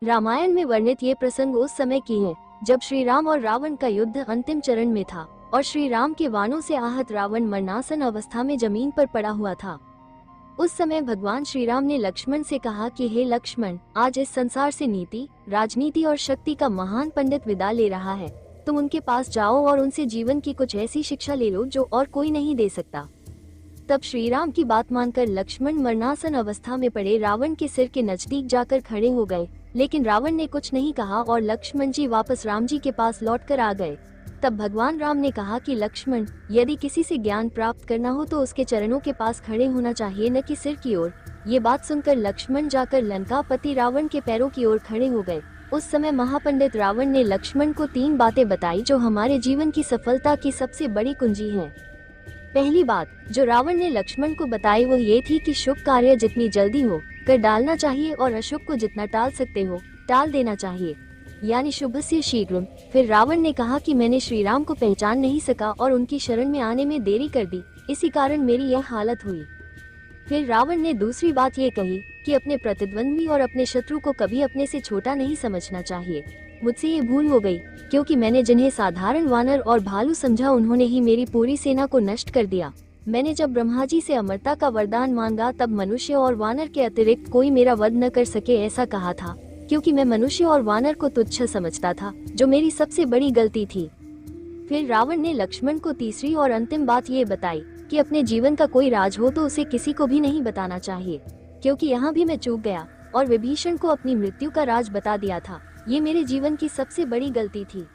रामायण में वर्णित ये प्रसंग उस समय की है जब श्री राम और रावण का युद्ध अंतिम चरण में था और श्री राम के बाणों से आहत रावण मरणासन अवस्था में जमीन पर पड़ा हुआ था। उस समय भगवान श्री राम ने लक्ष्मण से कहा कि हे लक्ष्मण, आज इस संसार से नीति, राजनीति और शक्ति का महान पंडित विदा ले रहा है। तुम उनके पास जाओ और उनसे जीवन की कुछ ऐसी शिक्षा ले लो जो और कोई नहीं दे सकता। तब श्री राम की बात मानकर लक्ष्मण मरणासन अवस्था में पड़े रावण के सिर के नजदीक जाकर खड़े हो गए, लेकिन रावण ने कुछ नहीं कहा और लक्ष्मण जी वापस राम जी के पास लौटकर आ गए। तब भगवान राम ने कहा कि लक्ष्मण, यदि किसी से ज्ञान प्राप्त करना हो तो उसके चरणों के पास खड़े होना चाहिए, न कि सिर की ओर। ये बात सुनकर लक्ष्मण जाकर लंकापति रावण के पैरों की ओर खड़े हो गए। उस समय महापंडित रावण ने लक्ष्मण को 3 बातें बताई जो हमारे जीवन की सफलता की सबसे बड़ी कुंजी है। पहली बात जो रावण ने लक्ष्मण को बताई वो ये थी कि शुभ कार्य जितनी जल्दी हो कर डालना चाहिए और अशुभ को जितना टाल सकते हो टाल देना चाहिए, यानी शुभस्य शीघ्रम। फिर रावण ने कहा कि मैंने श्री राम को पहचान नहीं सका और उनकी शरण में आने में देरी कर दी, इसी कारण मेरी यह हालत हुई। फिर रावण ने दूसरी बात ये कही कि अपने प्रतिद्वंदी और अपने शत्रु को कभी अपने से छोटा नहीं समझना चाहिए। मुझसे ये भूल हो गई, क्योंकि मैंने जिन्हें साधारण वानर और भालू समझा उन्होंने ही मेरी पूरी सेना को नष्ट कर दिया। मैंने जब ब्रह्मा जी से अमरता का वरदान मांगा तब मनुष्य और वानर के अतिरिक्त कोई मेरा वध न कर सके ऐसा कहा था, क्योंकि मैं मनुष्य और वानर को तुच्छ समझता था, जो मेरी सबसे बड़ी गलती थी। फिर रावण ने लक्ष्मण को तीसरी और अंतिम बात ये बताई कि अपने जीवन का कोई राज हो तो उसे किसी को भी नहीं बताना चाहिए, क्योंकि यहाँ भी मैं चूक गया और विभीषण को अपनी मृत्यु का राज बता दिया था। ये मेरे जीवन की सबसे बड़ी गलती थी।